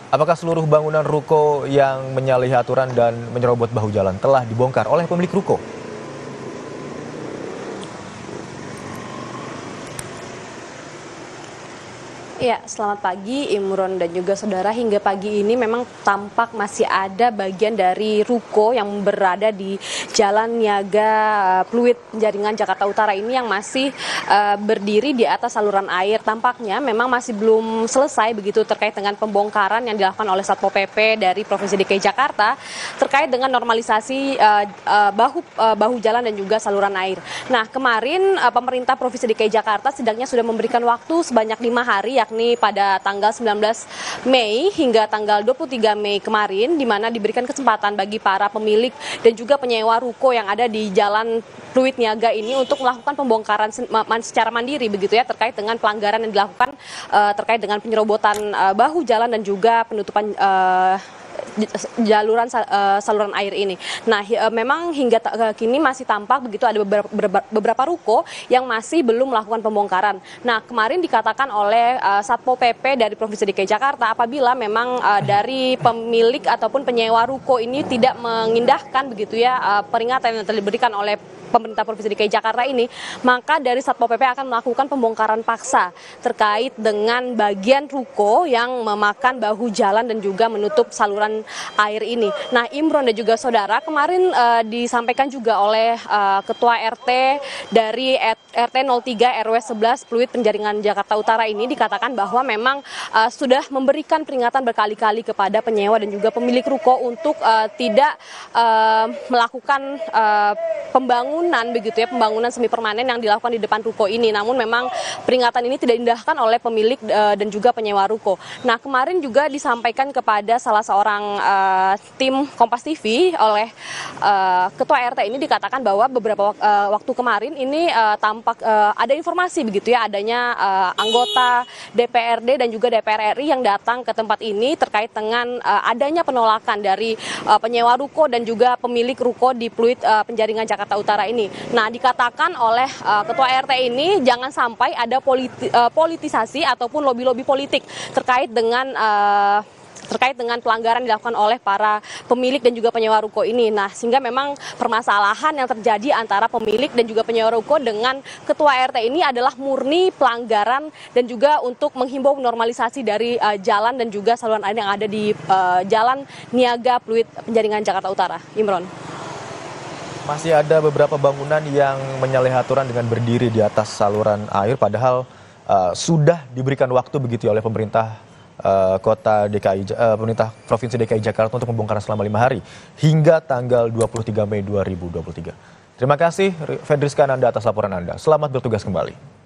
Apakah seluruh bangunan ruko yang menyalahi aturan dan menyerobot bahu jalan telah dibongkar oleh pemilik ruko? Ya, selamat pagi Imron dan juga saudara. Hingga pagi ini memang tampak masih ada bagian dari ruko yang berada di Jalan Niaga Pluit Penjaringan Jakarta Utara ini yang masih berdiri di atas saluran air. Tampaknya memang masih belum selesai begitu terkait dengan pembongkaran yang dilakukan oleh Satpol PP dari Provinsi DKI Jakarta terkait dengan normalisasi bahu jalan dan juga saluran air. Nah, kemarin pemerintah Provinsi DKI Jakarta setidaknya sudah memberikan waktu sebanyak 5 hari yakni pada tanggal 19 Mei hingga tanggal 23 Mei kemarin, di mana diberikan kesempatan bagi para pemilik dan juga penyewa ruko yang ada di Jalan Pluit Niaga ini untuk melakukan pembongkaran secara mandiri begitu ya, terkait dengan pelanggaran yang dilakukan terkait dengan penyerobotan bahu jalan dan juga penutupan saluran air ini. Nah, memang hingga kini masih tampak begitu ada beberapa ruko yang masih belum melakukan pembongkaran. Nah, kemarin dikatakan oleh Satpol PP dari Provinsi DKI Jakarta apabila memang dari pemilik ataupun penyewa ruko ini tidak mengindahkan begitu ya peringatan yang telah diberikan oleh pemerintah Provinsi DKI Jakarta ini, maka dari Satpol PP akan melakukan pembongkaran paksa terkait dengan bagian ruko yang memakan bahu jalan dan juga menutup saluran air ini. Nah, Imron dan juga saudara, kemarin disampaikan juga oleh Ketua RT dari RT 03 RW 11 Pluit Penjaringan Jakarta Utara ini dikatakan bahwa memang sudah memberikan peringatan berkali-kali kepada penyewa dan juga pemilik ruko untuk tidak melakukan pembangunan semi permanen yang dilakukan di depan ruko ini. Namun memang peringatan ini tidak diindahkan oleh pemilik dan juga penyewa ruko. Nah, kemarin juga disampaikan kepada salah seorang tim Kompas TV oleh Ketua RT ini dikatakan bahwa beberapa waktu kemarin ini tampak ada informasi begitu ya, adanya anggota DPRD dan juga DPR RI yang datang ke tempat ini terkait dengan adanya penolakan dari penyewa ruko dan juga pemilik ruko di Pluit Penjaringan Jakarta Utara ini. Nah, dikatakan oleh Ketua RT ini jangan sampai ada politisasi ataupun lobi-lobi politik terkait dengan pelanggaran dilakukan oleh para pemilik dan juga penyewa ruko ini. Nah, sehingga memang permasalahan yang terjadi antara pemilik dan juga penyewa ruko dengan Ketua RT ini adalah murni pelanggaran dan juga untuk menghimbau normalisasi dari jalan dan juga saluran air yang ada di Jalan Niaga Pluit Penjaringan Jakarta Utara. Imron. Masih ada beberapa bangunan yang menyalahi aturan dengan berdiri di atas saluran air, padahal sudah diberikan waktu begitu oleh pemerintah pemerintah Provinsi DKI Jakarta untuk membongkar selama 5 hari hingga tanggal 23 Mei 2023. Terima kasih Fedriska Ananda atas laporan Anda. Selamat bertugas kembali.